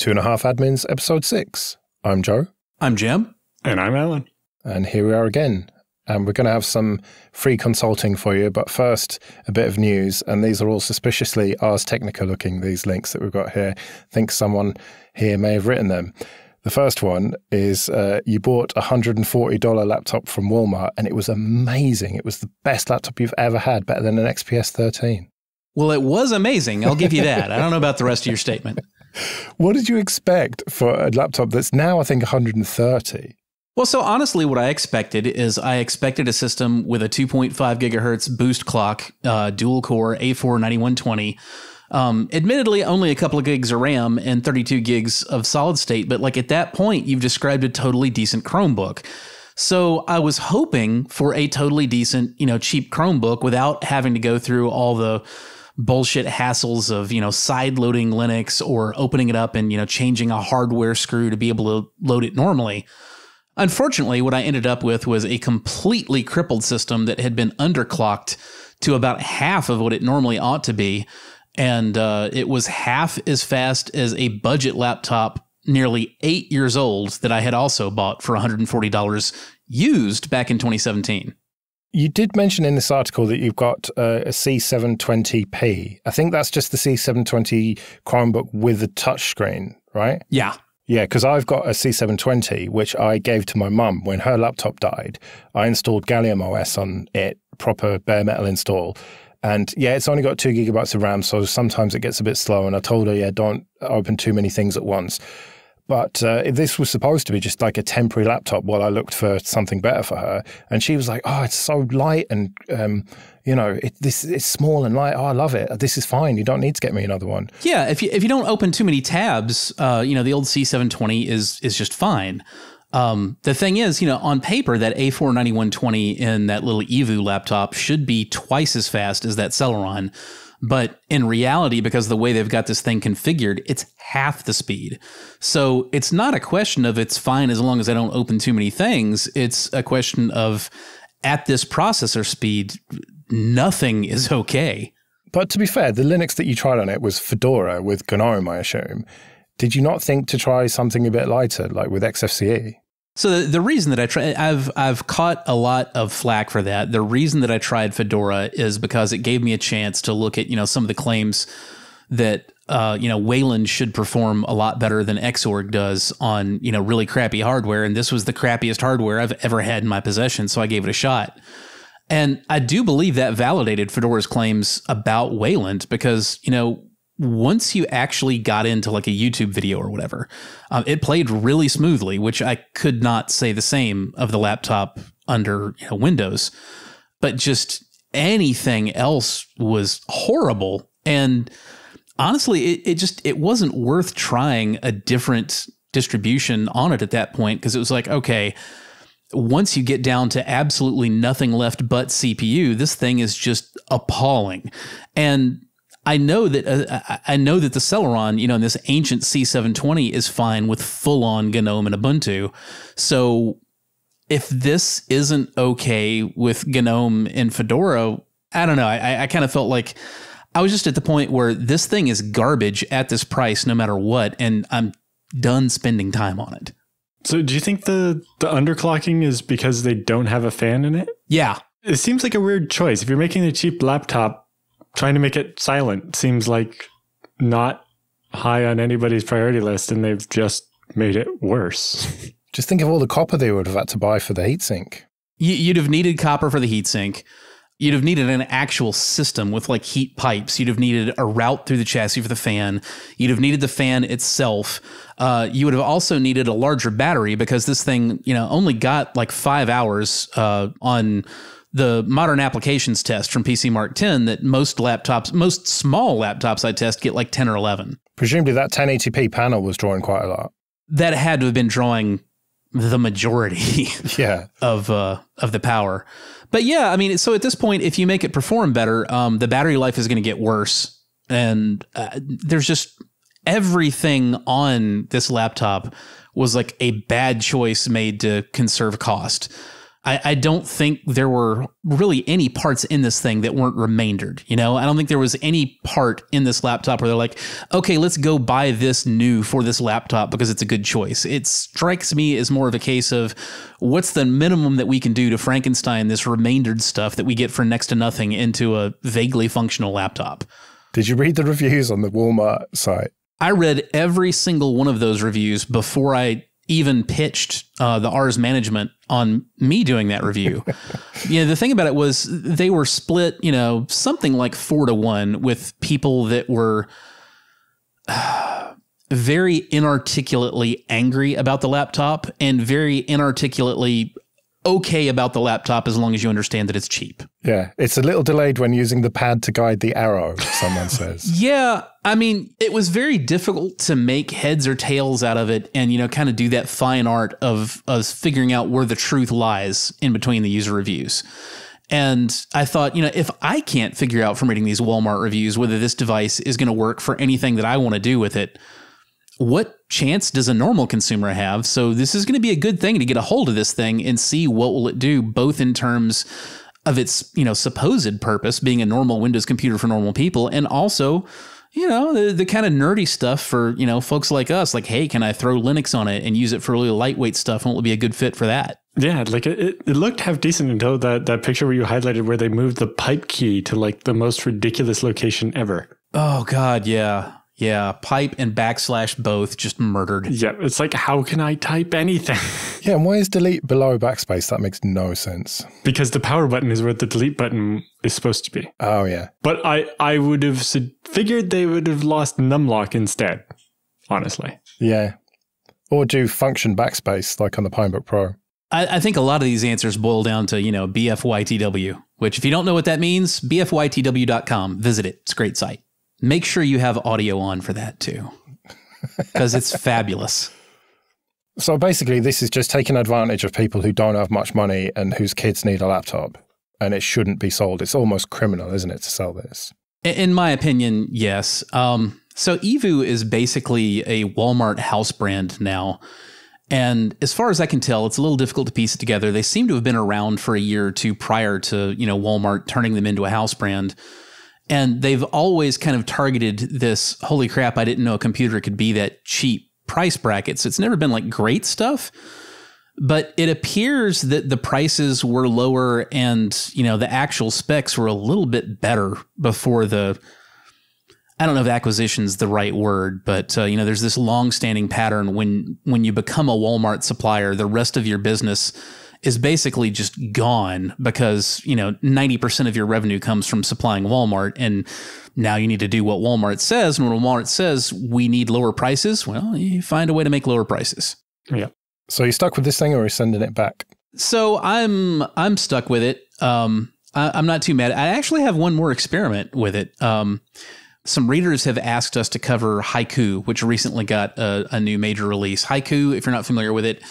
Two and a Half Admins, episode 6. I'm Joe. I'm Jim. And I'm Alan. And here we are again. And we're going to have some free consulting for you. But first, a bit of news. And these are all suspiciously Ars Technica looking, these links that we've got here. I think someone here may have written them. The first one is you bought a $140 laptop from Walmart, and it was amazing. It was the best laptop you've ever had, better than an XPS 13. Well, it was amazing. I'll give you that. I don't know about the rest of your statement. What did you expect for a laptop that's now, I think, $130? Well, so honestly, what I expected is I expected a system with a 2.5 gigahertz boost clock, dual core A4-9120. Admittedly, only a couple of gigs of RAM and 32 gigs of solid state. But like at that point, you've described a totally decent Chromebook. So I was hoping for a totally decent, cheap Chromebook without having to go through all the bullshit hassles of, side loading Linux or opening it up and, changing a hardware screw to be able to load it normally. Unfortunately, what I ended up with was a completely crippled system that had been underclocked to about half of what it normally ought to be. And it was half as fast as a budget laptop nearly 8 years old that I had also bought for $140 used back in 2017. You did mention in this article that you've got a C720p. I think that's just the C720 Chromebook with a touchscreen, right? Yeah. Yeah, because I've got a C720, which I gave to my mum when her laptop died. I installed Gallium OS on it, proper bare metal install. And yeah, it's only got 2 gigabytes of RAM, so sometimes it gets a bit slow. And I told her, don't open too many things at once. But this was supposed to be just like a temporary laptop while I looked for something better for her. And she was like, oh, it's so light and, it's small and light. Oh, I love it. This is fine. You don't need to get me another one. Yeah, if you don't open too many tabs, the old C720 is just fine. The thing is, on paper, that A4-9120 in that little Evu laptop should be twice as fast as that Celeron. But in reality, because of the way they've got this thing configured, it's half the speed. So it's not a question of it's fine as long as I don't open too many things. It's a question of at this processor speed, nothing is okay. But to be fair, the Linux that you tried on it was Fedora with GNOME, I assume. Did you not think to try something a bit lighter, like with XFCE? So the reason that I try, I've caught a lot of flack for that. The reason that I tried Fedora is because it gave me a chance to look at, some of the claims that, Wayland should perform a lot better than Xorg does on, really crappy hardware. And this was the crappiest hardware I've ever had in my possession. So I gave it a shot. And I do believe that validated Fedora's claims about Wayland because, once you actually got into like a YouTube video or whatever, it played really smoothly, which I could not say the same of the laptop under Windows. But just anything else was horrible. And honestly, it wasn't worth trying a different distribution on it at that point because it was like, okay, once you get down to absolutely nothing left but CPU, this thing is just appalling. And I know that the Celeron, in this ancient C720 is fine with full-on GNOME and Ubuntu. So if this isn't okay with GNOME and Fedora, I don't know. I kind of felt like I was just at the point where this thing is garbage at this price, no matter what, and I'm done spending time on it. So do you think the underclocking is because they don't have a fan in it? Yeah. It seems like a weird choice. If you're making a cheap laptop, trying to make it silent seems like not high on anybody's priority list, and they've just made it worse. Just think of all the copper they would have had to buy for the heatsink. You'd have needed copper for the heatsink. You'd have needed an actual system with like heat pipes. You'd have needed a route through the chassis for the fan. You'd have needed the fan itself. You would have also needed a larger battery because this thing, only got like 5 hours on the modern applications test from PC Mark 10 that most small laptops I test get like 10 or 11. Presumably that 1080p panel was drawing quite a lot. That had to have been drawing the majority of the power. But yeah, I mean, so at this point, if you make it perform better, the battery life is going to get worse. And there's just everything on this laptop was like a bad choice made to conserve cost. I don't think there were really any parts in this thing that weren't remaindered. I don't think there was any part in this laptop where they're like, okay, let's go buy this new for this laptop because it's a good choice. It strikes me as more of a case of what's the minimum that we can do to Frankenstein this remaindered stuff that we get for next to nothing into a vaguely functional laptop. Did you read the reviews on the Walmart site? I read every single one of those reviews before I even pitched the Ars management on me doing that review. The thing about it was they were split, something like 4-1 with people that were very inarticulately angry about the laptop and very inarticulately okay about the laptop as long as you understand that it's cheap. Yeah, it's a little delayed when using the pad to guide the arrow, someone says. Yeah, I mean, it was very difficult to make heads or tails out of it and, kind of do that fine art of us figuring out where the truth lies in between the user reviews. And I thought, if I can't figure out from reading these Walmart reviews whether this device is going to work for anything that I want to do with it, what chance does a normal consumer have? So this is going to be a good thing to get a hold of this thing and see what will it do, both in terms of its, supposed purpose, being a normal Windows computer for normal people, and also, the kind of nerdy stuff for, folks like us, like, hey, can I throw Linux on it and use it for really lightweight stuff? And will it be a good fit for that? Yeah, like it looked half decent until that picture where you highlighted where they moved the pipe key to like the most ridiculous location ever. Oh, God, yeah. Yeah, pipe and / both just murdered. Yeah, it's like, how can I type anything? Yeah, and why is delete below backspace? That makes no sense. Because the power button is where the delete button is supposed to be. Oh, yeah. But I would have figured they would have lost numlock instead, honestly. Yeah. Or do function backspace like on the Pinebook Pro. I think a lot of these answers boil down to, BFYTW, which if you don't know what that means, BFYTW.com. Visit it. It's a great site. Make sure you have audio on for that too, because it's fabulous. So basically, this is just taking advantage of people who don't have much money and whose kids need a laptop, and it shouldn't be sold. It's almost criminal, isn't it, to sell this? In my opinion, yes. So Evu is basically a Walmart house brand now. And as far as I can tell, it's a little difficult to piece it together. They seem to have been around for a year or two prior to, Walmart turning them into a house brand. And they've always kind of targeted this, holy crap, I didn't know a computer could be that cheap price bracket. So it's never been like great stuff, but it appears that the prices were lower and, the actual specs were a little bit better before I don't know if acquisition's the right word, but, there's this long-standing pattern when you become a Walmart supplier, the rest of your business is basically just gone because, 90% of your revenue comes from supplying Walmart. And now you need to do what Walmart says. And when Walmart says we need lower prices, well, you find a way to make lower prices. Yeah. So you stuck with this thing or are you sending it back? So I'm stuck with it. I'm not too mad. I actually have one more experiment with it. Some readers have asked us to cover Haiku, which recently got a new major release. Haiku, if you're not familiar with it,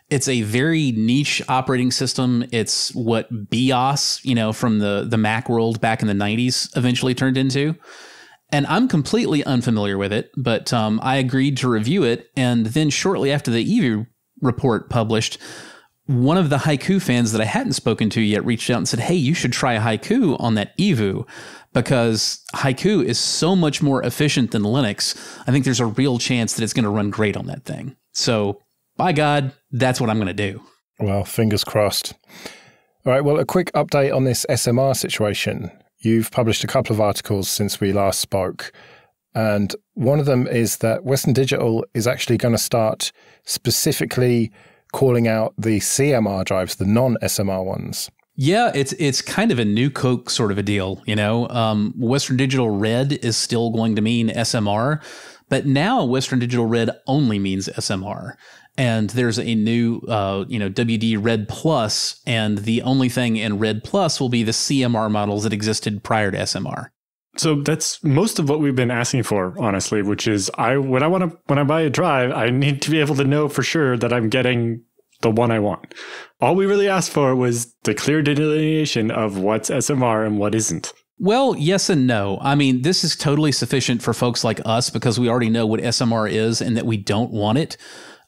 it's a very niche operating system. It's what BIOS, from the Mac world back in the 90s eventually turned into. And I'm completely unfamiliar with it, but I agreed to review it. And then shortly after the Evu report published, one of the Haiku fans that I hadn't spoken to yet reached out and said, hey, you should try Haiku on that Evu because Haiku is so much more efficient than Linux. I think there's a real chance that it's going to run great on that thing. So by God, that's what I'm going to do. Well, fingers crossed. All right, well, a quick update on this SMR situation. You've published a couple of articles since we last spoke, and one of them is that Western Digital is actually going to start specifically calling out the CMR drives, the non-SMR ones. Yeah, it's kind of a new Coke sort of a deal, Western Digital Red is still going to mean SMR, but now Western Digital Red only means SMR. And there's a new, WD Red Plus, and the only thing in Red Plus will be the CMR models that existed prior to SMR. So that's most of what we've been asking for, honestly, which is when I buy a drive, I need to be able to know for sure that I'm getting the one I want. All we really asked for was the clear delineation of what's SMR and what isn't. Well, yes and no. I mean, this is totally sufficient for folks like us because we already know what SMR is and that we don't want it.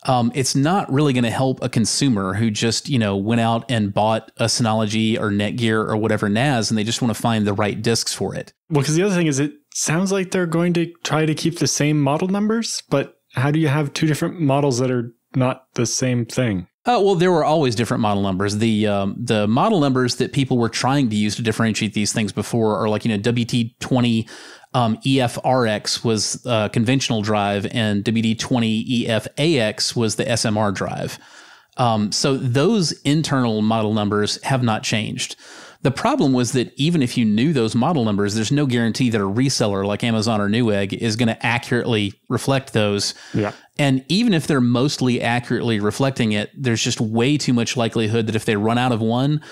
it's not really going to help a consumer who just, went out and bought a Synology or Netgear or whatever NAS, and they just want to find the right discs for it. Well, because the other thing is it sounds like they're going to try to keep the same model numbers, but how do you have two different models that are not the same thing? Well, there were always different model numbers. The model numbers that people were trying to use to differentiate these things before are like, WT20 EFRX was a conventional drive, and WD20 EFAX was the SMR drive. So those internal model numbers have not changed. The problem was that even if you knew those model numbers, there's no guarantee that a reseller like Amazon or Newegg is going to accurately reflect those. Yeah. And even if they're mostly accurately reflecting it, there's just way too much likelihood that if they run out of one,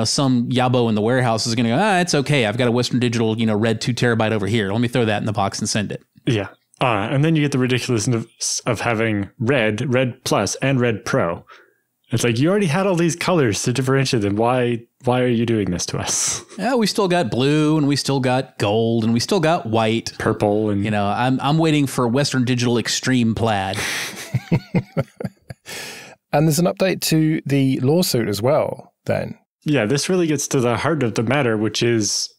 some yabo in the warehouse is going to go, it's okay. I've got a Western Digital, RED 2 terabyte over here. Let me throw that in the box and send it. Yeah. And then you get the ridiculousness of having Red Plus, and Red Pro. It's like, you already had all these colors to differentiate them. Why are you doing this to us? Yeah, we still got blue, and we still got gold, and we still got white. Purple. And I'm waiting for Western Digital Extreme Plaid. And there's an update to the lawsuit as well, then. Yeah, this really gets to the heart of the matter, which is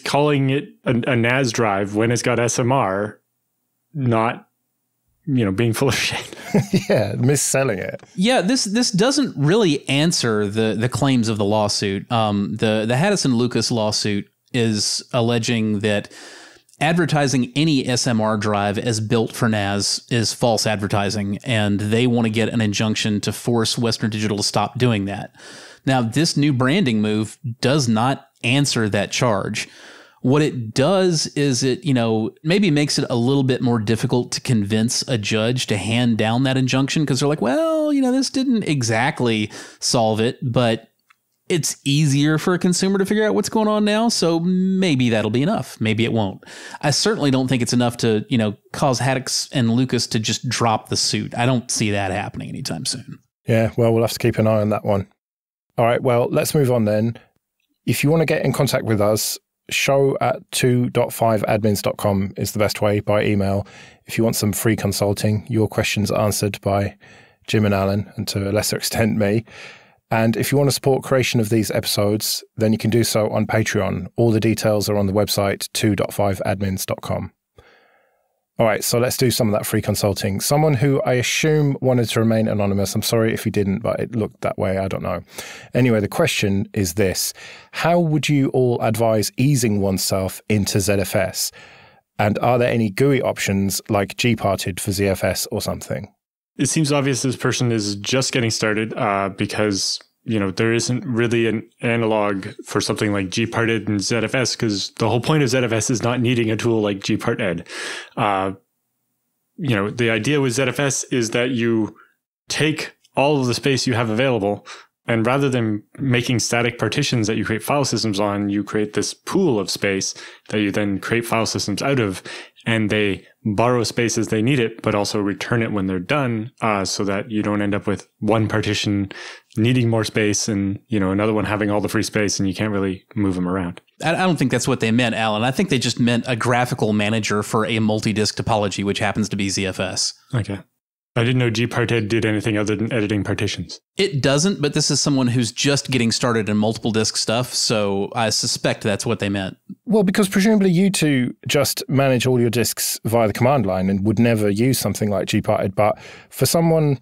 calling it a NAS drive when it's got SMR not being full of shit. Yeah, misselling it. Yeah, this doesn't really answer the claims of the lawsuit. The Haddison Lucas lawsuit is alleging that advertising any SMR drive as built for NAS is false advertising, and they want to get an injunction to force Western Digital to stop doing that. Now, this new branding move does not answer that charge. What it does is it, maybe makes it a little bit more difficult to convince a judge to hand down that injunction, because they're like, well, this didn't exactly solve it, but it's easier for a consumer to figure out what's going on now. So maybe that'll be enough. Maybe it won't. I certainly don't think it's enough to, cause Haddix and Lucas to just drop the suit. I don't see that happening anytime soon. Yeah, well, we'll have to keep an eye on that one. All right, well, let's move on then. If you want to get in contact with us, show@2.5admins.com is the best way, by email. If you want some free consulting, your questions answered by Jim and Alan, and to a lesser extent me. And if you want to support creation of these episodes, then you can do so on Patreon. All the details are on the website 2.5admins.com. All right, so let's do some of that free consulting. Someone who I assume wanted to remain anonymous. I'm sorry if you didn't, but it looked that way. I don't know. Anyway, the question is this. How would you all advise easing oneself into ZFS? And are there any GUI options like gparted for ZFS or something? It seems obvious this person is just getting started because there isn't really an analog for something like gparted and ZFS, because the whole point of ZFS is not needing a tool like gparted. The idea with ZFS is that you take all of the space you have available, and rather than making static partitions that you create file systems on, you create this pool of space that you then create file systems out of, and they borrow space as they need it, but also return it when they're done, so that you don't end up with one partition needing more space and, another one having all the free space and you can't really move them around. I don't think that's what they meant, Alan. I think they just meant a graphical manager for a multi-disk topology, which happens to be ZFS. Okay. I didn't know gparted did anything other than editing partitions. It doesn't, but this is someone who's just getting started in multiple disk stuff, so I suspect that's what they meant. Well, because presumably you two just manage all your disks via the command line and would never use something like gparted, but for someone,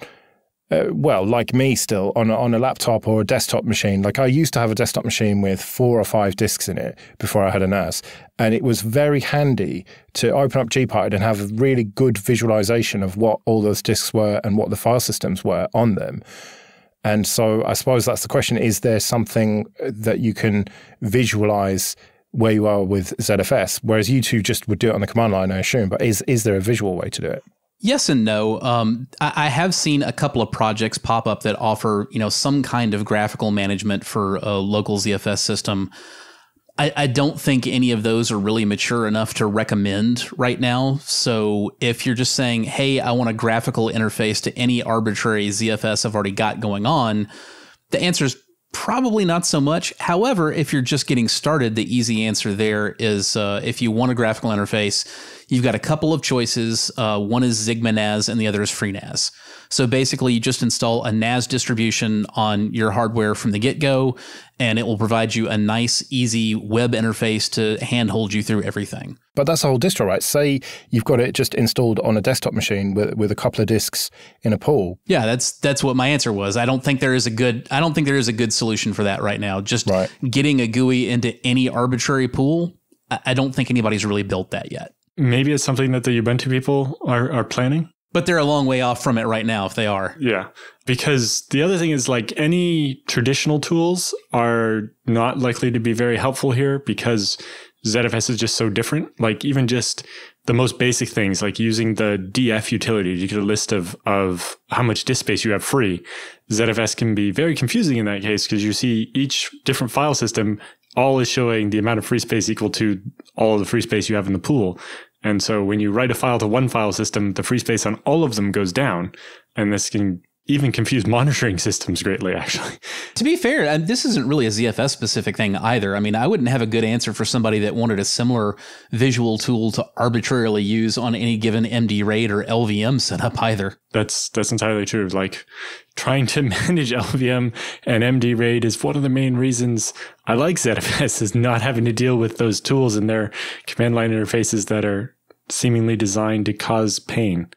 like me still, on a laptop or a desktop machine, like I used to have a desktop machine with 4 or 5 disks in it before I had a NAS, and it was very handy to open up gparted and have a really good visualization of what all those disks were and what the file systems were on them. And so I suppose that's the question. Is there something that you can visualize where you are with ZFS? Whereas you two just would do it on the command line, I assume, but is there a visual way to do it? Yes and no. I have seen a couple of projects pop up that offer, some kind of graphical management for a local ZFS system. I don't think any of those are really mature enough to recommend right now. So if you're just saying, hey, I want a graphical interface to any arbitrary ZFS I've already got going on, the answer is probably not so much. However, if you're just getting started, the easy answer there is if you want a graphical interface, you've got a couple of choices. One is Sigma NAS and the other is FreeNAS. So basically, you just install a NAS distribution on your hardware from the get-go, and it will provide you a nice, easy web interface to handhold you through everything. But that's a whole distro, right? Say you've got it just installed on a desktop machine with a couple of disks in a pool. Yeah, that's what my answer was. I don't think there is a good solution for that right now. Just getting a GUI into any arbitrary pool, I don't think anybody's really built that yet. Maybe it's something that the Ubuntu people are planning. But they're a long way off from it right now if they are. Yeah, because the other thing is like any traditional tools are not likely to be very helpful here because ZFS is just so different. Like even just the most basic things like using the df utility to get a list of how much disk space you have free. ZFS can be very confusing in that case because you see each different file system all is showing the amount of free space equal to all of the free space you have in the pool. And so when you write a file to one file system, the free space on all of them goes down. And this can even confuse monitoring systems greatly, actually. To be fair, this isn't really a ZFS specific thing either. I mean, I wouldn't have a good answer for somebody that wanted a similar visual tool to arbitrarily use on any given MD RAID or LVM setup either. That's entirely true. Like trying to manage LVM and MD RAID is one of the main reasons I like ZFS, is not having to deal with those tools and their command line interfaces that are seemingly designed to cause pain.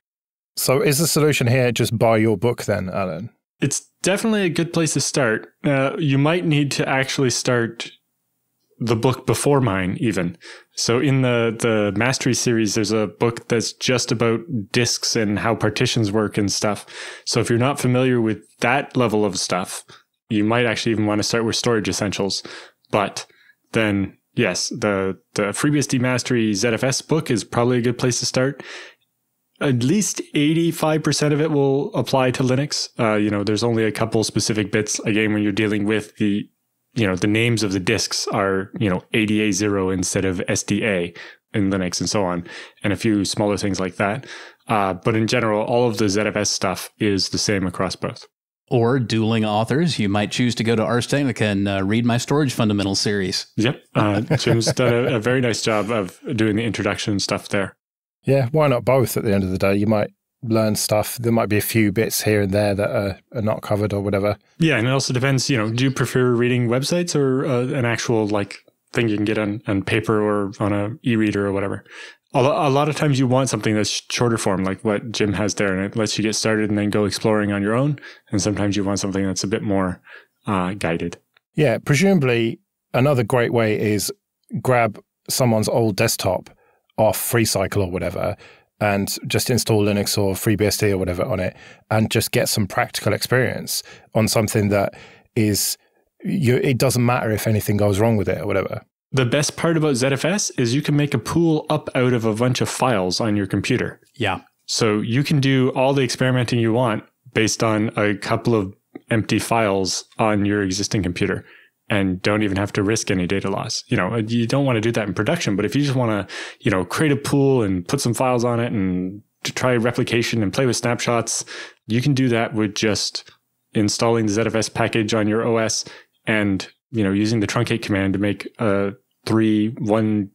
So is the solution here just buy your book then, Alan? It's definitely a good place to start. You might need to actually start the book before mine even. So in the Mastery series, there's a book that's just about disks and how partitions work and stuff. So if you're not familiar with that level of stuff, you might actually even want to start with Storage Essentials. But then, yes, the FreeBSD Mastery ZFS book is probably a good place to start. At least 85% of it will apply to Linux. There's only a couple specific bits. Again, when you're dealing with the names of the disks are, ADA0 instead of SDA in Linux and so on, and a few smaller things like that. But in general, all of the ZFS stuff is the same across both. Or dueling authors, you might choose to go to Ars Technica and read my Storage Fundamentals series. Yep. Jim's done a very nice job of doing the introduction stuff there. Yeah, why not both at the end of the day? You might learn stuff. There might be a few bits here and there that are not covered or whatever. Yeah, and it also depends, do you prefer reading websites or an actual thing you can get on paper or on an e-reader or whatever? A lot of times you want something that's shorter form, like what Jim has there, and it lets you get started and then go exploring on your own. And sometimes you want something that's a bit more guided. Yeah, presumably another great way is grab someone's old desktop off FreeCycle or whatever, and just install Linux or FreeBSD or whatever on it, and just get some practical experience on something that is, it doesn't matter if anything goes wrong with it or whatever. The best part about ZFS is you can make a pool up out of a bunch of files on your computer. Yeah. So you can do all the experimenting you want based on a couple of empty files on your existing computer, and don't even have to risk any data loss. You don't want to do that in production, but if you just want to, create a pool and put some files on it and to try replication and play with snapshots, you can do that with just installing the ZFS package on your OS and, using the truncate command to make 3 1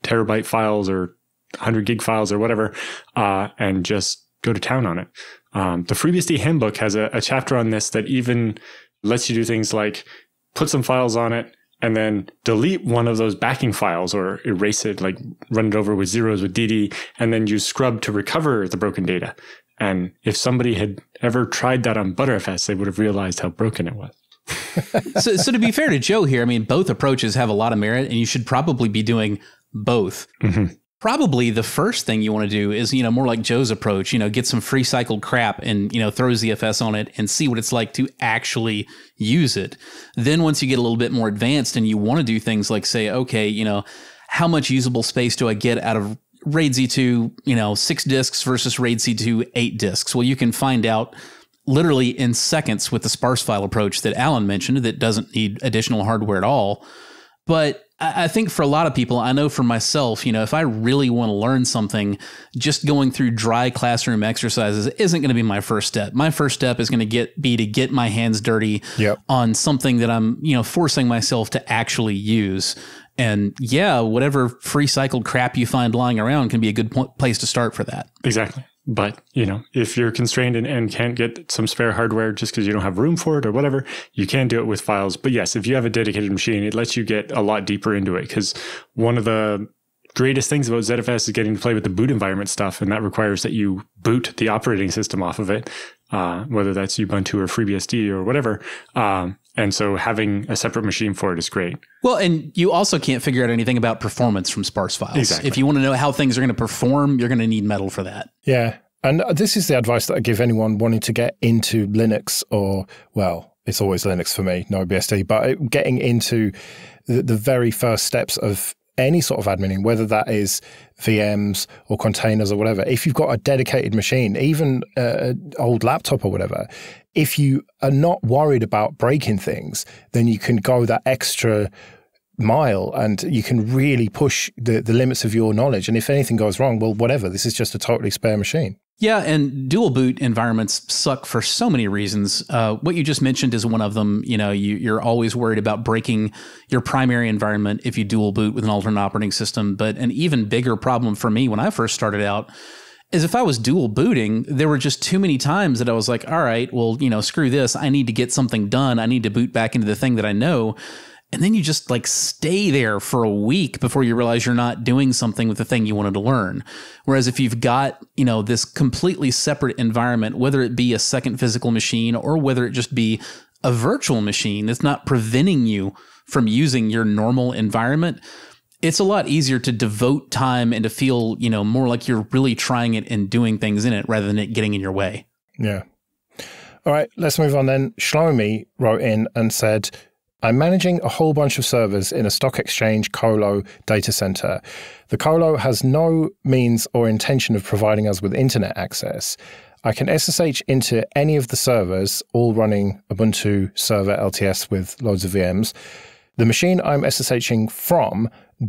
terabyte files or 100 gig files or whatever, and just go to town on it. The FreeBSD handbook has a chapter on this that even lets you do things like put some files on it and then delete one of those backing files or erase it, like run it over with zeros with DD, and then use scrub to recover the broken data. And if somebody had ever tried that on Btrfs, they would have realized how broken it was. So to be fair to Joe here, I mean, both approaches have a lot of merit, and you should probably be doing both. Mm-hmm. Probably the first thing you want to do is, more like Joe's approach, get some free cycled crap and, throw ZFS on it and see what it's like to actually use it. Then once you get a little bit more advanced and you want to do things like say, okay, how much usable space do I get out of RAID Z2, 6 disks versus RAID Z2, 8 disks? Well, you can find out literally in seconds with the sparse file approach that Alan mentioned that doesn't need additional hardware at all. But I think for a lot of people, I know for myself, if I really want to learn something, just going through dry classroom exercises isn't going to be my first step. My first step is going to be to get my hands dirty on something that I'm, forcing myself to actually use. And yeah, whatever free cycled crap you find lying around can be a good place to start for that. Exactly. But, if you're constrained and can't get some spare hardware just because you don't have room for it or whatever, you can do it with files. But yes, if you have a dedicated machine, it lets you get a lot deeper into it, because one of the greatest things about ZFS is getting to play with the boot environment stuff. And that requires that you boot the operating system off of it, whether that's Ubuntu or FreeBSD or whatever. And so having a separate machine for it is great. Well, and you also can't figure out anything about performance from sparse files. Exactly. If you want to know how things are going to perform, you're going to need Metal for that. Yeah. And this is the advice that I give anyone wanting to get into Linux, or, well, it's always Linux for me, no BSD, but getting into the very first steps of any sort of adminning, whether that is VMs or containers or whatever. If you've got a dedicated machine, even an old laptop or whatever, if you are not worried about breaking things, then you can go that extra mile and you can really push the limits of your knowledge. And if anything goes wrong, well, whatever, this is just a totally spare machine. Yeah, and dual boot environments suck for so many reasons. What you just mentioned is one of them. You're always worried about breaking your primary environment if you dual boot with an alternate operating system. But an even bigger problem for me when I first started out is if I was dual booting, there were just too many times that I was like, all right, well, screw this. I need to get something done. I need to boot back into the thing that I know. And then you just stay there for a week before you realize you're not doing something with the thing you wanted to learn. Whereas if you've got, this completely separate environment, whether it be a second physical machine or whether it just be a virtual machine that's not preventing you from using your normal environment, it's a lot easier to devote time and to feel, more like you're really trying it and doing things in it rather than it getting in your way. Yeah. All right, let's move on then. Shlomi wrote in and said, I'm managing a whole bunch of servers in a stock exchange colo data center. The colo has no means or intention of providing us with internet access. I can SSH into any of the servers, all running Ubuntu server LTS with loads of VMs. The machine I'm SSHing from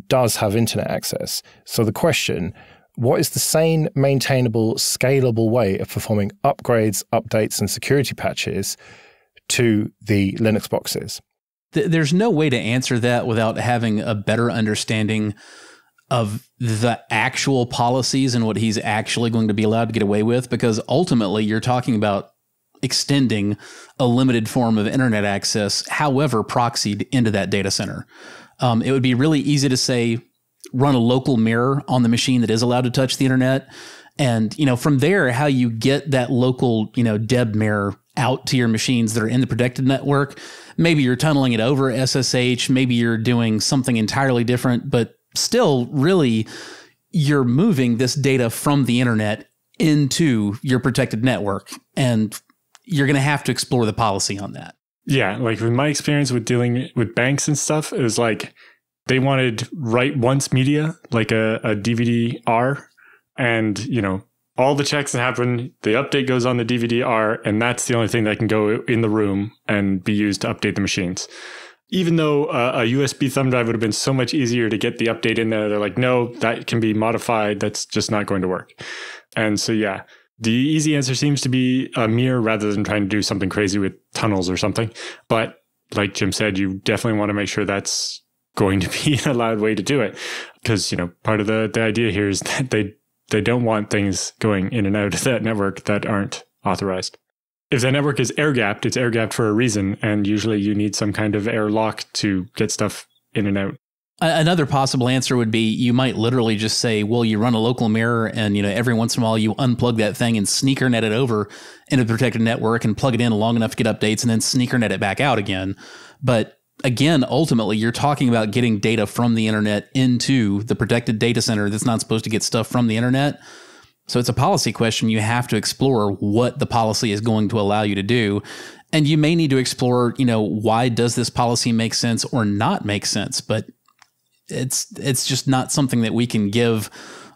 does have internet access. So the question, what is the sane, maintainable, scalable way of performing upgrades, updates, and security patches to the Linux boxes? There's no way to answer that without having a better understanding of the actual policies and what he's actually going to be allowed to get away with, because ultimately you're talking about extending a limited form of internet access, however proxied into that data center. It would be really easy to say, run a local mirror on the machine that is allowed to touch the internet. And, from there, how you get that local, DEB mirror out to your machines that are in the protected network. Maybe you're tunneling it over SSH. Maybe you're doing something entirely different, but still really you're moving this data from the internet into your protected network. And you're going to have to explore the policy on that. Yeah. With my experience with dealing with banks and stuff, it was they wanted write once media, like a DVD-R, and, all the checks that happen, the update goes on the DVD-R, and that's the only thing that can go in the room and be used to update the machines. Even though a USB thumb drive would have been so much easier to get the update in there, they're like, no, that can be modified. That's just not going to work. And so, yeah, the easy answer seems to be a mirror rather than trying to do something crazy with tunnels or something. But like Jim said, you definitely want to make sure that's going to be an allowed way to do it. Because, part of the idea here is that they don't want things going in and out of that network that aren't authorized. If that network is air-gapped, it's air-gapped for a reason, and usually you need some kind of air lock to get stuff in and out. Another possible answer would be you might literally just say, well, you run a local mirror and, every once in a while you unplug that thing and sneaker net it over into the protected network and plug it in long enough to get updates and then sneaker net it back out again. But again, ultimately, you're talking about getting data from the internet into the protected data center that's not supposed to get stuff from the internet. So it's a policy question. You have to explore what the policy is going to allow you to do. And you may need to explore, why does this policy make sense or not make sense? But it's just not something that we can give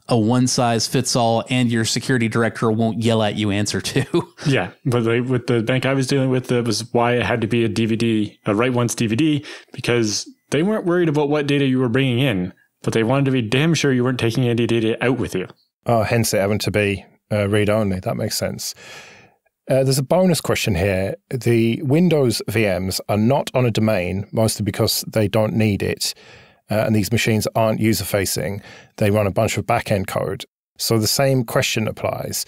a one size fits all and your security director won't yell at you answer to. Yeah. But with the bank I was dealing with, that was why it had to be a DVD, a write once DVD, because they weren't worried about what data you were bringing in, but they wanted to be damn sure you weren't taking any data out with you. Oh, hence it having to be read only. That makes sense. There's a bonus question here. The Windows VMs are not on a domain, mostly because they don't need it. and these machines aren't user-facing. They run a bunch of back-end code. So the same question applies.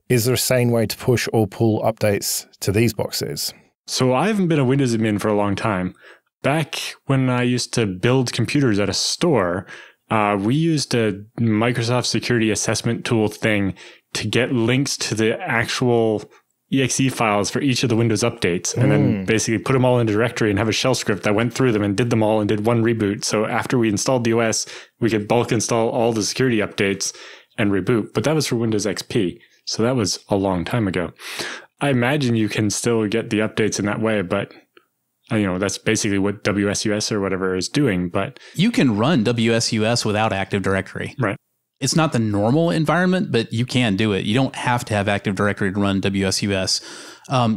Is there a sane way to push or pull updates to these boxes? So I haven't been a Windows admin for a long time. Back when I used to build computers at a store, we used a Microsoft security assessment tool thing to get links to the actual exe files for each of the Windows updates, and then basically put them all in a directory and have a shell script that went through them and did them all and did one reboot. So after we installed the OS, we could bulk install all the security updates and reboot. But that was for Windows XP. So that was a long time ago. I imagine you can still get the updates in that way, but that's basically what WSUS or whatever is doing. But you can run WSUS without Active Directory. Right. It's not the normal environment, but you can do it. You don't have to have Active Directory to run WSUS.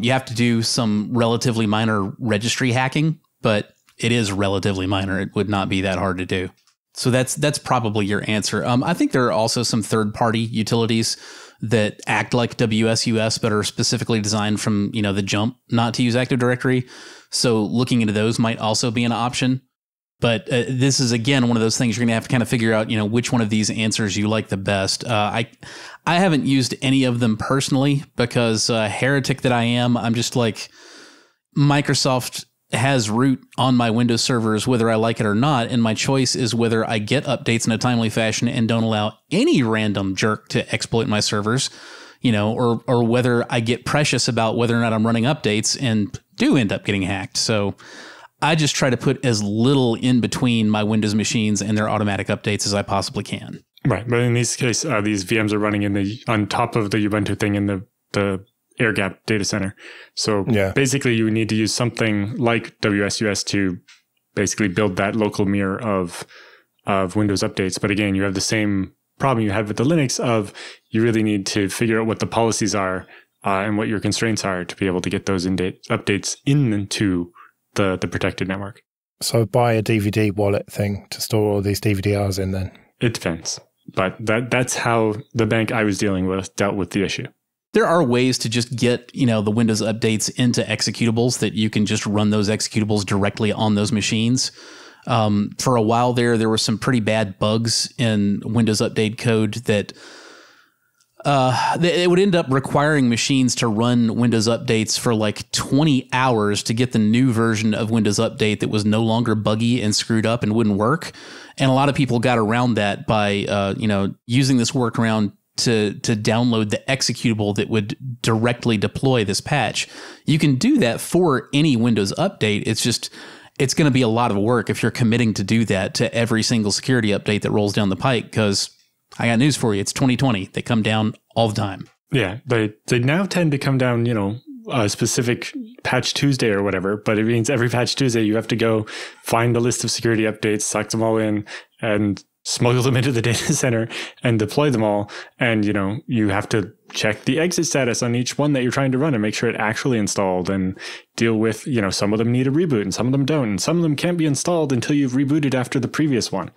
You have to do some relatively minor registry hacking, but it is relatively minor. It would not be that hard to do. So that's probably your answer. I think there are also some third-party utilities that act like WSUS, but are specifically designed from the jump not to use Active Directory. So looking into those might also be an option. But this is, again, one of those things you're going to have to kind of figure out, which one of these answers you like the best. I haven't used any of them personally because heretic that I am, I'm just like, Microsoft has root on my Windows servers, whether I like it or not. And my choice is whether I get updates in a timely fashion and don't allow any random jerk to exploit my servers, or whether I get precious about whether or not I'm running updates and do end up getting hacked. So I just try to put as little in between my Windows machines and their automatic updates as I possibly can. Right. But in this case, these VMs are running on top of the Ubuntu thing in the air-gapped data center. So basically you need to use something like WSUS to basically build that local mirror of Windows updates. But again, you have the same problem you had with the Linux of you really need to figure out what the policies are and what your constraints are to be able to get those updates into the protected network. So buy a DVD wallet thing to store all these DVDRs in then? It depends. But that's how the bank I was dealing with dealt with the issue. There are ways to just get, the Windows updates into executables that you can just run those executables directly on those machines. For a while there were some pretty bad bugs in Windows Update code that it would end up requiring machines to run Windows updates for like 20 hours to get the new version of Windows Update that was no longer buggy and screwed up and wouldn't work. And a lot of people got around that by, using this workaround to download the executable that would directly deploy this patch. You can do that for any Windows update. It's going to be a lot of work if you're committing to do that to every single security update that rolls down the pike, because I got news for you. It's 2020. They come down all the time. Yeah, they now tend to come down, a specific Patch Tuesday or whatever, but it means every Patch Tuesday you have to go find a list of security updates, suck them all in, and smuggle them into the data center and deploy them all. And, you have to check the exit status on each one that you're trying to run and make sure it actually installed, and deal with, some of them need a reboot and some of them don't. And some of them can't be installed until you've rebooted after the previous one.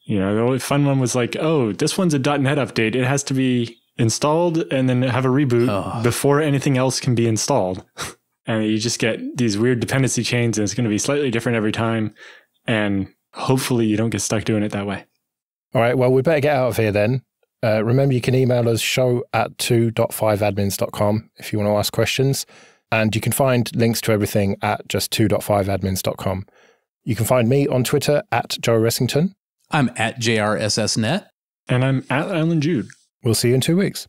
The only fun one was like, oh, this one's a .NET update. It has to be installed and then have a reboot before anything else can be installed. And you just get these weird dependency chains, and it's going to be slightly different every time. And hopefully you don't get stuck doing it that way. All right, well, we better get out of here then. Remember, you can email us show@2.5admins.com if you want to ask questions. And you can find links to everything at just 2.5admins.com. You can find me on Twitter at Joe Ressington. I'm at JRSSNet. And I'm at Alan Jude. We'll see you in 2 weeks.